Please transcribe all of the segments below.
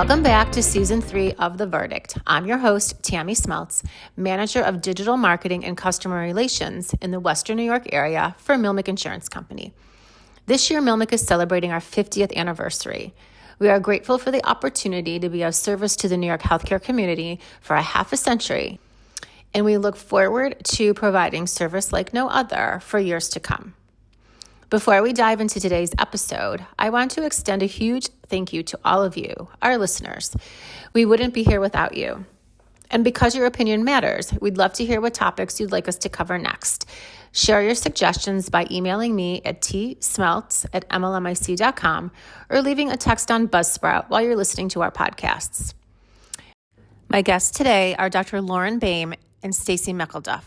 Welcome back to Season 3 of The Verdict. I'm your host, Tammie Smeltz, Manager of Digital Marketing and Customer Relations in the Western New York area for Mcilduff Insurance Company. This year, Mcilduff is celebrating our 50th anniversary. We are grateful for the opportunity to be of service to the New York healthcare community for a half a century, and we look forward to providing service like no other for years to come. Before we dive into today's episode, I want to extend a huge thank you to all of you, our listeners. We wouldn't be here without you. And because your opinion matters, we'd love to hear what topics you'd like us to cover next. Share your suggestions by emailing me at tsmeltz@mlmic.com or leaving a text on Buzzsprout while you're listening to our podcasts. My guests today are Dr. Loren Baim and Stacy Mcilduff.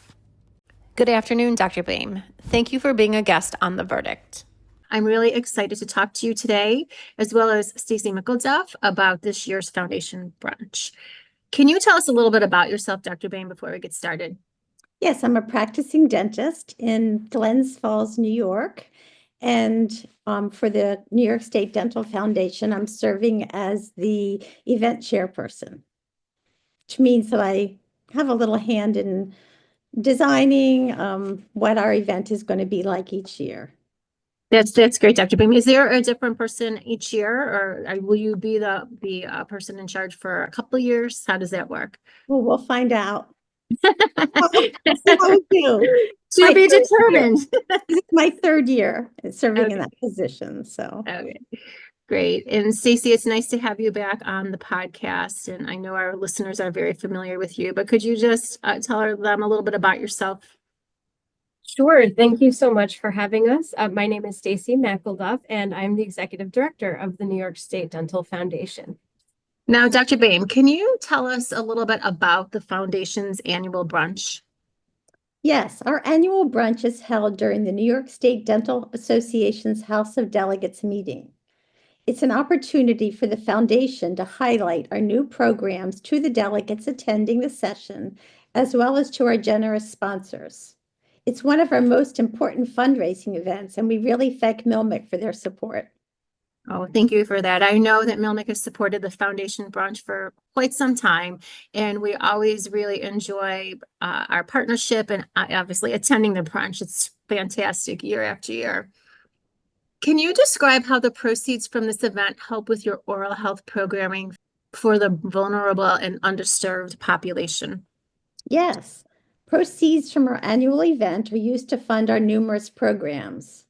Good afternoon, Dr. Baim. Thank you for being a guest on The Verdict. I'm really excited to talk to you today, as well as Stacy Mcilduff, about this year's Foundation Brunch. Can you tell us a little bit about yourself, Dr. Baim, before we get started? Yes, I'm a practicing dentist in Glens Falls, New York. And for the New York State Dental Foundation, I'm serving as the event chairperson, which means that I have a little hand in designing what our event is going to be like each year. That's great, Dr. Baim. Is there a different person each year, or will you be the person in charge for a couple of years? How does that work? Well, we'll find out. See how we do. To be determined. This is my third year serving in that position. So okay. Great. And Stacy, it's nice to have you back on the podcast. And I know our listeners are very familiar with you, but could you just tell them a little bit about yourself? Sure. Thank you so much for having us. My name is Stacy Mcilduff, and I'm the Executive Director of the New York State Dental Foundation. Now, Dr. Baim, can you tell us a little bit about the Foundation's annual brunch? Yes, our annual brunch is held during the New York State Dental Association's House of Delegates meeting. It's an opportunity for the foundation to highlight our new programs to the delegates attending the session, as well as to our generous sponsors. It's one of our most important fundraising events, and we really thank Mcilduff for their support. Oh, thank you for that. I know that Mcilduff has supported the Foundation Brunch for quite some time, and we always really enjoy our partnership and obviously attending the brunch. It's fantastic year after year. Can you describe how the proceeds from this event help with your oral health programming for the vulnerable and underserved population? Yes, proceeds from our annual event are used to fund our numerous programs.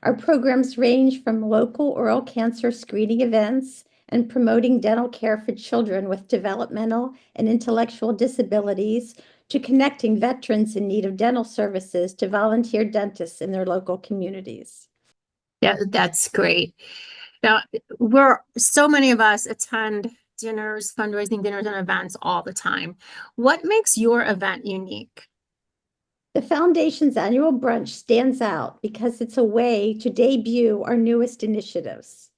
Our programs range from local oral cancer screening events and promoting dental care for children with developmental and intellectual disabilities to connecting veterans in need of dental services to volunteer dentists in their local communities. Yeah, that's great. Now, so many of us attend dinners, fundraising dinners and events all the time. What makes your event unique? The Foundation's annual brunch stands out because it's a way to debut our newest initiatives.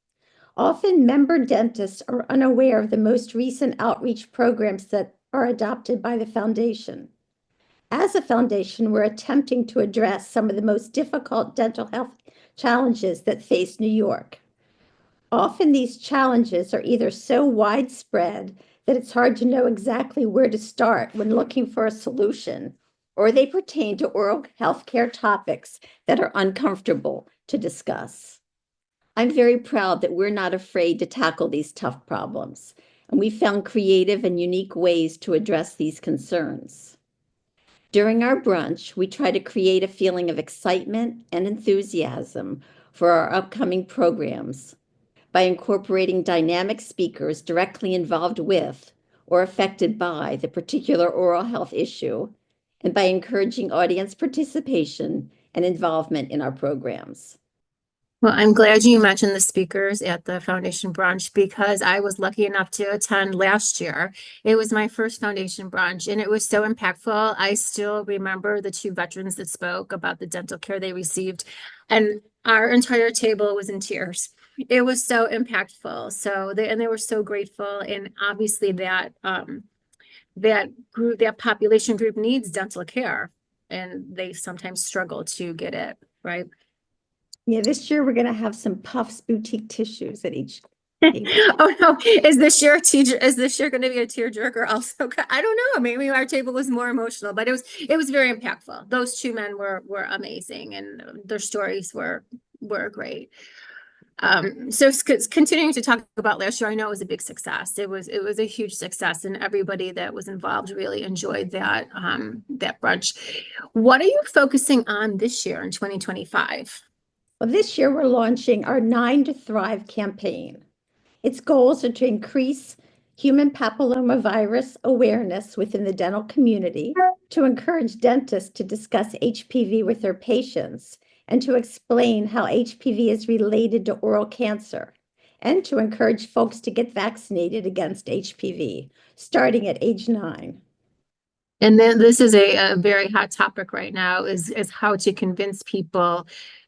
Often member dentists are unaware of the most recent outreach programs that are adopted by the Foundation. As a foundation, we're attempting to address some of the most difficult dental health challenges that face New York. Often these challenges are either so widespread that it's hard to know exactly where to start when looking for a solution, or they pertain to oral health care topics that are uncomfortable to discuss. I'm very proud that we're not afraid to tackle these tough problems, and we found creative and unique ways to address these concerns. During our brunch, we try to create a feeling of excitement and enthusiasm for our upcoming programs by incorporating dynamic speakers directly involved with or affected by the particular oral health issue, and by encouraging audience participation and involvement in our programs. Well, I'm glad you mentioned the speakers at the Foundation Brunch because I was lucky enough to attend last year. It was my first Foundation Brunch and it was so impactful. I still remember the two veterans that spoke about the dental care they received, and our entire table was in tears. It was so impactful. They were so grateful, and obviously that population group needs dental care, and they sometimes struggle to get it, right? Yeah, this year we're going to have some Puffs boutique tissues at each Oh no, is this year going to be a tearjerker also? I don't know. Maybe our table was more emotional, but it was very impactful. Those two men were amazing, and their stories were great. So continuing to talk about last year, I know it was a big success. It was a huge success, and everybody that was involved really enjoyed that that brunch. What are you focusing on this year in 2025? Well, this year we're launching our 9 to Thrive campaign. Its goals are to increase human papillomavirus awareness within the dental community, to encourage dentists to discuss HPV with their patients, and to explain how HPV is related to oral cancer, and to encourage folks to get vaccinated against HPV, starting at age 9. And then this is a very hot topic right now is how to convince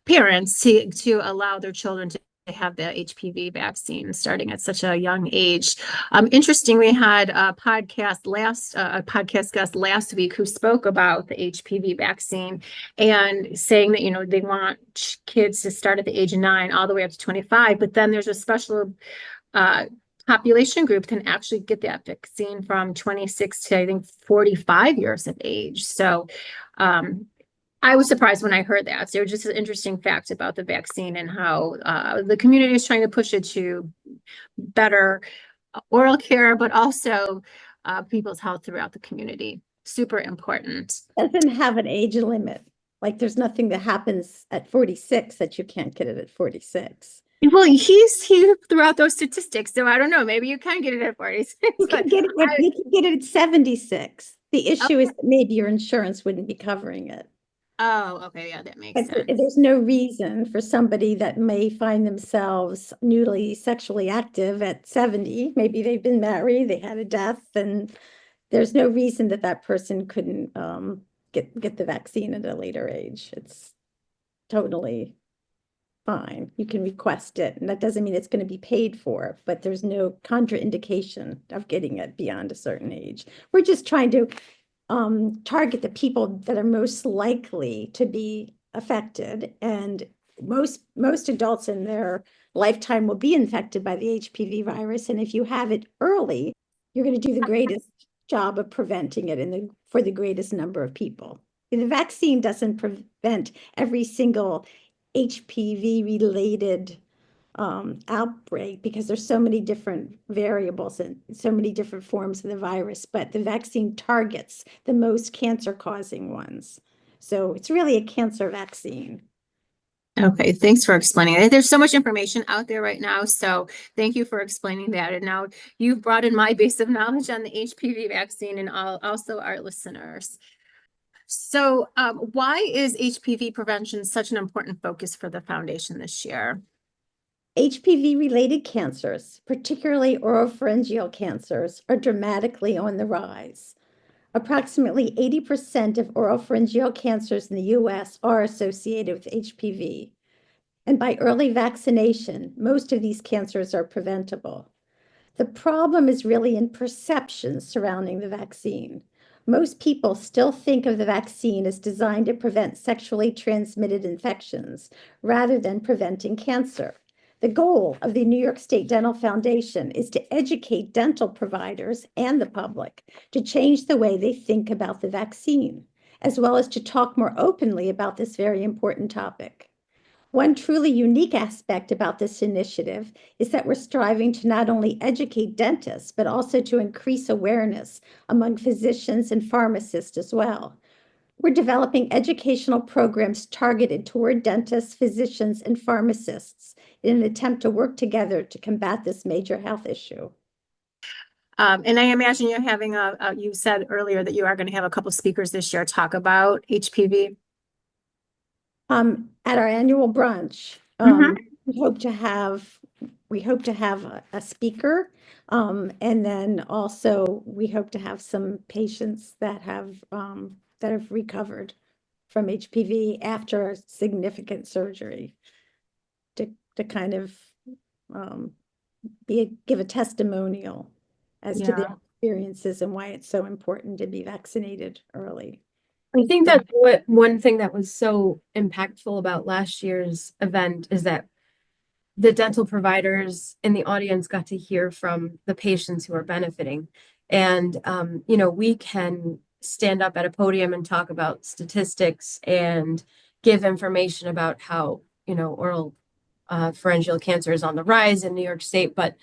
parents to allow their children to have the HPV vaccine starting at such a young age. Interesting, we had a podcast guest last week who spoke about the HPV vaccine and saying that, they want kids to start at the age of 9 all the way up to 25, but then there's a special population group can actually get that vaccine from 26 to I think 45 years of age. So I was surprised when I heard that. So just an interesting fact about the vaccine and how the community is trying to push it to better oral care, but also people's health throughout the community. Super important. Doesn't have an age limit. Like there's nothing that happens at 46 that you can't get it at 46. Well, he threw out those statistics, so I don't know. Maybe you can get it at 46. You can get it at 76. The issue is that maybe your insurance wouldn't be covering it. Oh, okay. Yeah, that makes sense. There's no reason for somebody that may find themselves newly sexually active at 70. Maybe they've been married, they had a death, and there's no reason that person couldn't get the vaccine at a later age. It's totally fine. You can request it, and that doesn't mean it's going to be paid for, but there's no contraindication of getting it beyond a certain age. We're just trying to target the people that are most likely to be affected, and most adults in their lifetime will be infected by the HPV virus, and if you have it early, you're going to do the greatest job of preventing it for the greatest number of people. And the vaccine doesn't prevent every single HPV related outbreak because there's so many different variables and so many different forms of the virus, but the vaccine targets the most cancer causing ones. So it's really a cancer vaccine. Okay, thanks for explaining it. There's so much information out there right now, so thank you for explaining that. And now you've broadened my base of knowledge on the HPV vaccine and also our listeners. So why is HPV prevention such an important focus for the foundation this year? HPV-related cancers, particularly oropharyngeal cancers, are dramatically on the rise. Approximately 80% of oropharyngeal cancers in the U.S. are associated with HPV. And by early vaccination, most of these cancers are preventable. The problem is really in perceptions surrounding the vaccine. Most people still think of the vaccine as designed to prevent sexually transmitted infections rather than preventing cancer. The goal of the New York State Dental Foundation is to educate dental providers and the public to change the way they think about the vaccine, as well as to talk more openly about this very important topic. One truly unique aspect about this initiative is that we're striving to not only educate dentists, but also to increase awareness among physicians and pharmacists as well. We're developing educational programs targeted toward dentists, physicians, and pharmacists in an attempt to work together to combat this major health issue. And I imagine you're having you said earlier that you are going to have a couple speakers this year talk about HPV. At our annual brunch, we hope to have a speaker, and then also we hope to have some patients that have recovered from HPV after a significant surgery to kind of give a testimonial as to their experiences and why it's so important to be vaccinated early. I think that one thing that was so impactful about last year's event is that the dental providers in the audience got to hear from the patients who are benefiting. And, we can stand up at a podium and talk about statistics and give information about how, oral pharyngeal cancer is on the rise in New York State. But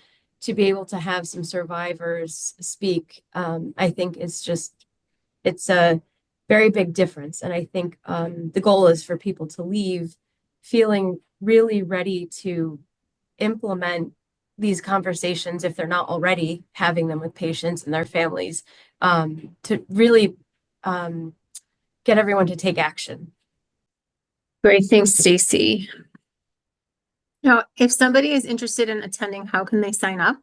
to be able to have some survivors speak, I think it's a very big difference. And I think the goal is for people to leave feeling really ready to implement these conversations, if they're not already having them with patients and their families, to really get everyone to take action. Great, thanks, Stacy. Now, if somebody is interested in attending, how can they sign up?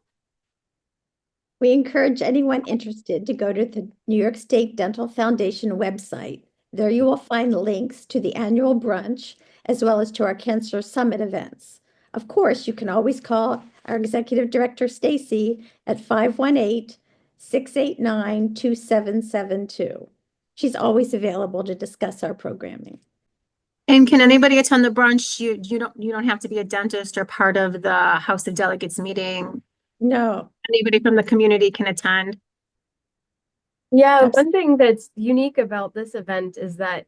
We encourage anyone interested to go to the New York State Dental Foundation website. There you will find links to the annual brunch as well as to our Cancer Summit events. Of course, you can always call our Executive Director, Stacy, at 518-689-2772. She's always available to discuss our programming. And can anybody attend the brunch? You don't have to be a dentist or part of the House of Delegates meeting. No. Anybody from the community can attend. Yeah, one thing that's unique about this event is that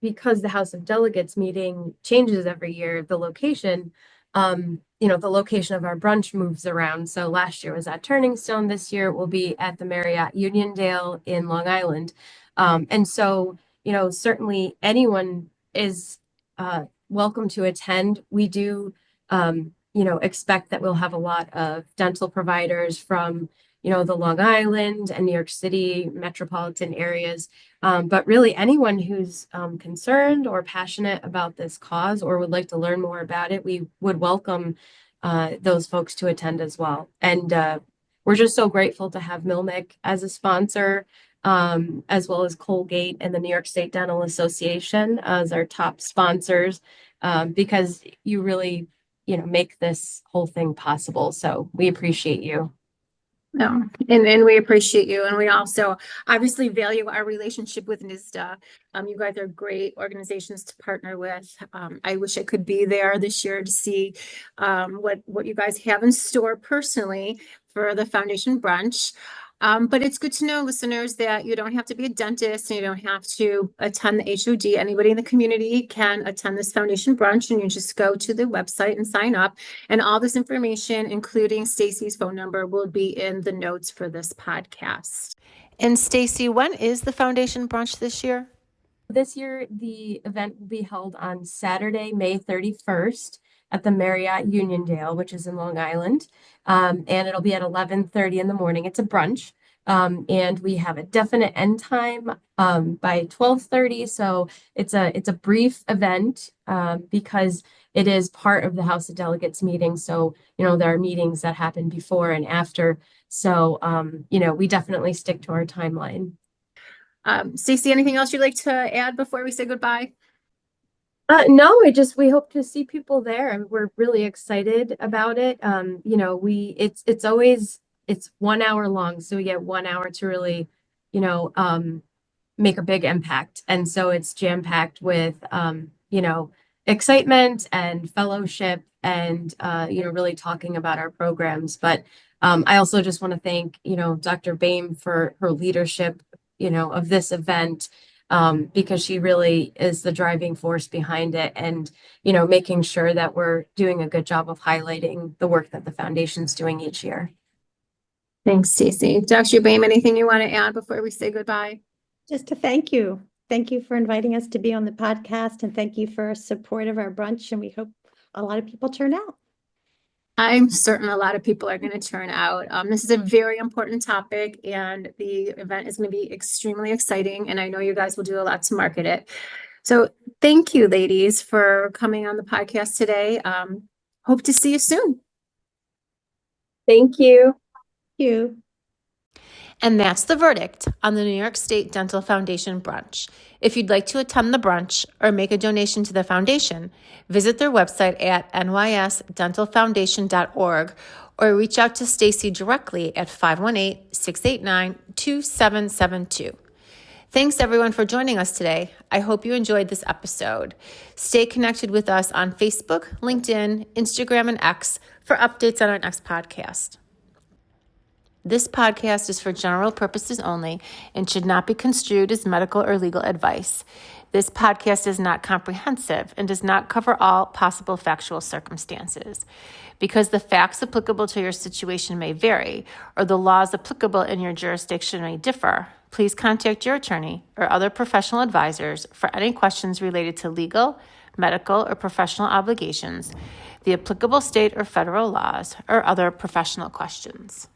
because the House of Delegates meeting changes every year, the location of our brunch moves around. So last year was at Turning Stone. This year it will be at the Marriott Uniondale in Long Island. And so, certainly anyone is welcome to attend. We do, expect that we'll have a lot of dental providers from, the Long Island and New York City metropolitan areas. But really anyone who's concerned or passionate about this cause or would like to learn more about it, we would welcome those folks to attend as well. And we're just so grateful to have MilMic as a sponsor, as well as Colgate and the New York State Dental Association as our top sponsors, because you really, make this whole thing possible. So we appreciate you. No, and we appreciate you. And we also obviously value our relationship with NSDA. You guys are great organizations to partner with. I wish I could be there this year to see what you guys have in store personally for the foundation brunch. But it's good to know, listeners, that you don't have to be a dentist and you don't have to attend the HOD. Anybody in the community can attend this foundation brunch, and you just go to the website and sign up. And all this information, including Stacy's phone number, will be in the notes for this podcast. And Stacy, when is the foundation brunch this year? This year, the event will be held on Saturday, May 31st. At the Marriott Uniondale, which is in Long Island. And it'll be at 11:30 in the morning. It's a brunch. And we have a definite end time by 12:30. So it's a brief event because it is part of the House of Delegates meeting. So, there are meetings that happen before and after. So, we definitely stick to our timeline. Stacy, anything else you'd like to add before we say goodbye? No, we hope to see people there, and we're really excited about it. It's 1 hour long, so we get 1 hour to really, make a big impact. And so it's jam-packed with, excitement and fellowship and, really talking about our programs. But I also just want to thank, Dr. Baim for her leadership, of this event. Because she really is the driving force behind it and, making sure that we're doing a good job of highlighting the work that the foundation's doing each year. Thanks, Stacy. Dr. Baim, anything you want to add before we say goodbye? Just to thank you. Thank you for inviting us to be on the podcast, and thank you for support of our brunch, and we hope a lot of people turn out. I'm certain a lot of people are going to turn out. This is a very important topic, and the event is going to be extremely exciting, and I know you guys will do a lot to market it. So thank you, ladies, for coming on the podcast today. Hope to see you soon. Thank you. Thank you. And that's the verdict on the New York State Dental Foundation brunch. If you'd like to attend the brunch or make a donation to the foundation, visit their website at nysdentalfoundation.org or reach out to Stacy directly at 518-689-2772. Thanks everyone for joining us today. I hope you enjoyed this episode. Stay connected with us on Facebook, LinkedIn, Instagram, and X for updates on our next podcast. This podcast is for general purposes only and should not be construed as medical or legal advice. This podcast is not comprehensive and does not cover all possible factual circumstances. Because the facts applicable to your situation may vary, or the laws applicable in your jurisdiction may differ, please contact your attorney or other professional advisors for any questions related to legal, medical, or professional obligations, the applicable state or federal laws, or other professional questions.